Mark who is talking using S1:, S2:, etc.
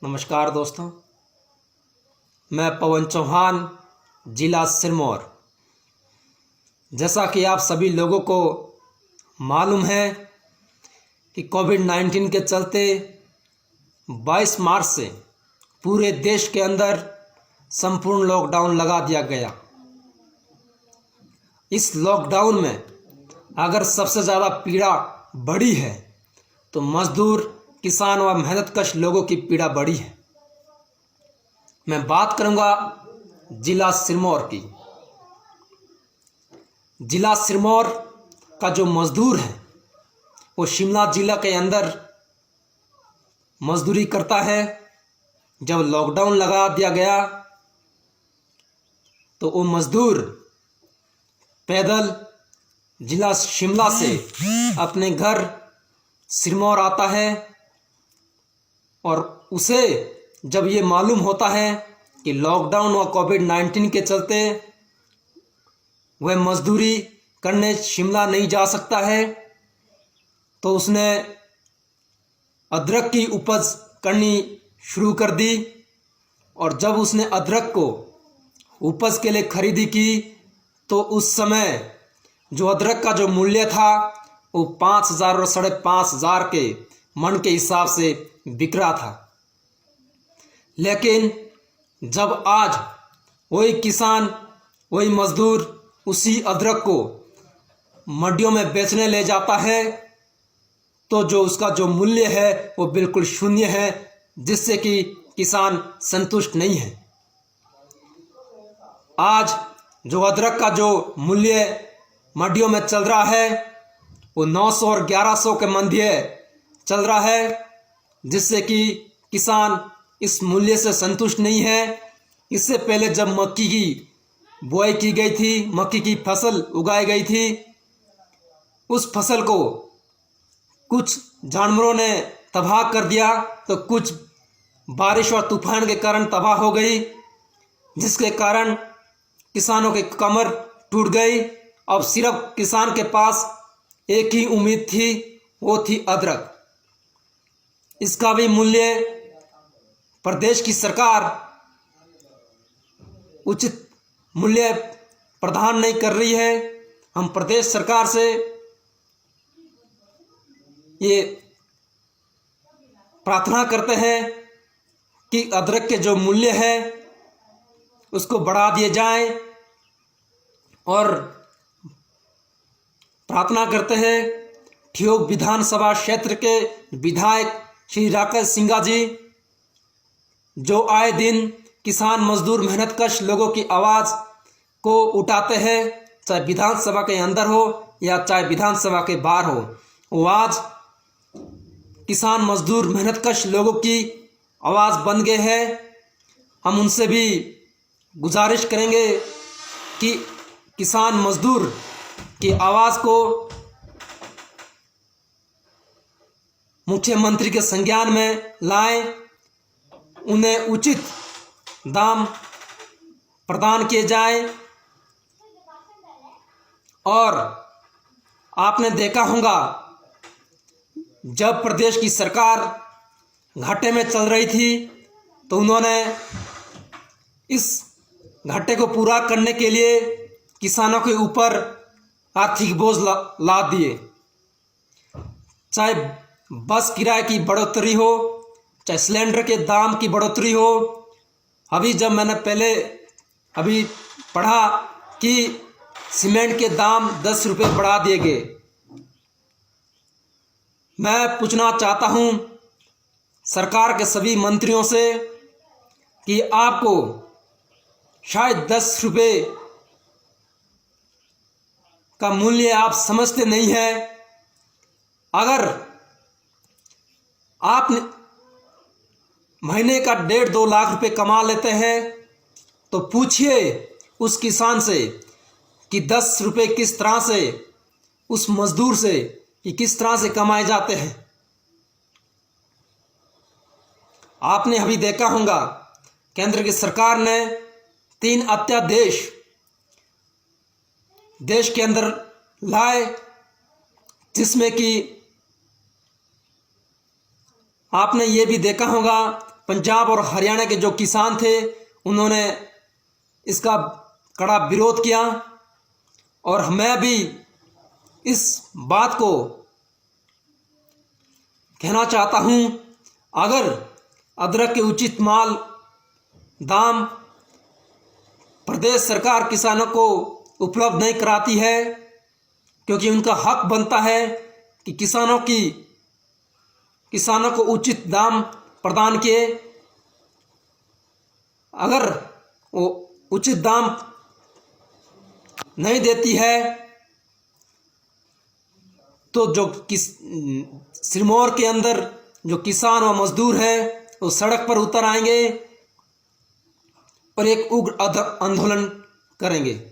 S1: नमस्कार दोस्तों, मैं पवन चौहान, जिला सिरमौर। जैसा कि आप सभी लोगों को मालूम है कि कोविड-19 के चलते 22 मार्च से पूरे देश के अंदर संपूर्ण लॉकडाउन लगा दिया गया। इस लॉकडाउन में अगर सबसे ज़्यादा पीड़ा बढ़ी है तो मजदूर, किसान व मेहनतकश लोगों की पीड़ा बढ़ी है। मैं बात करूंगा जिला सिरमौर की। जिला सिरमौर का जो मजदूर है वो शिमला जिला के अंदर मजदूरी करता है। जब लॉकडाउन लगा दिया गया तो वो मजदूर पैदल जिला शिमला से अपने घर सिरमौर आता है और उसे जब ये मालूम होता है कि लॉकडाउन व कोविड-19 के चलते वह मजदूरी करने शिमला नहीं जा सकता है तो उसने अदरक की उपज करनी शुरू कर दी। और जब उसने अदरक को उपज के लिए खरीदी की तो उस समय जो अदरक का जो मूल्य था वो 5,000 और 5,500 के मन के हिसाब से बिक रहा था। लेकिन जब आज वही किसान, वही मजदूर उसी अदरक को मंडियों में बेचने ले जाता है तो जो उसका जो मूल्य है वो बिल्कुल शून्य है, जिससे कि किसान संतुष्ट नहीं है। आज जो अदरक का जो मूल्य मंडियों में चल रहा है वो 900 और 1100 के मध्य चल रहा है, जिससे कि किसान इस मूल्य से संतुष्ट नहीं है। इससे पहले जब मक्की की बुआई की गई थी, मक्की की फसल उगाई गई थी, उस फसल को कुछ जानवरों ने तबाह कर दिया तो कुछ बारिश और तूफान के कारण तबाह हो गई, जिसके कारण किसानों की कमर टूट गई। अब सिर्फ किसान के पास एक ही उम्मीद थी, वो थी अदरक। इसका भी मूल्य प्रदेश की सरकार उचित मूल्य प्रदान नहीं कर रही है। हम प्रदेश सरकार से ये प्रार्थना करते हैं कि अदरक के जो मूल्य है उसको बढ़ा दिए जाए और प्रार्थना करते हैं ठियोग विधानसभा क्षेत्र के विधायक श्री राकेश सिंघा जी, जो आए दिन किसान, मजदूर, मेहनतकश लोगों की आवाज़ को उठाते हैं, चाहे विधानसभा के अंदर हो या चाहे विधानसभा के बाहर हो, वो आज किसान, मजदूर, मेहनतकश लोगों की आवाज़ बन गए हैं। हम उनसे भी गुजारिश करेंगे कि किसान, मजदूर की आवाज़ को मुख्यमंत्री के संज्ञान में लाएं, उन्हें उचित दाम प्रदान किए जाएं। और आपने देखा होगा जब प्रदेश की सरकार घाटे में चल रही थी तो उन्होंने इस घाटे को पूरा करने के लिए किसानों के ऊपर आर्थिक बोझ लाद दिए। चाहे बस किराए की बढ़ोतरी हो, चाहे सिलेंडर के दाम की बढ़ोतरी हो। अभी जब मैंने अभी पढ़ा कि सीमेंट के दाम 10 रुपये बढ़ा दिए गए। मैं पूछना चाहता हूं सरकार के सभी मंत्रियों से कि आपको शायद 10 रुपये का मूल्य आप समझते नहीं है। अगर आप महीने का 1.5-2 लाख रुपए कमा लेते हैं तो पूछिए उस किसान से कि 10 रुपये किस तरह से, उस मजदूर से कि किस तरह से कमाए जाते हैं। आपने अभी देखा होगा केंद्र की सरकार ने 3 अध्यादेश देश के अंदर लाए, जिसमें कि आपने ये भी देखा होगा पंजाब और हरियाणा के जो किसान थे उन्होंने इसका कड़ा विरोध किया। और मैं भी इस बात को कहना चाहता हूं, अगर अदरक के उचित माल दाम प्रदेश सरकार किसानों को उपलब्ध नहीं कराती है, क्योंकि उनका हक बनता है कि किसानों को उचित दाम प्रदान किए। अगर वो उचित दाम नहीं देती है तो जो सिरमौर के अंदर जो किसान व मजदूर हैं वो सड़क पर उतर आएंगे और एक उग्र आंदोलन करेंगे।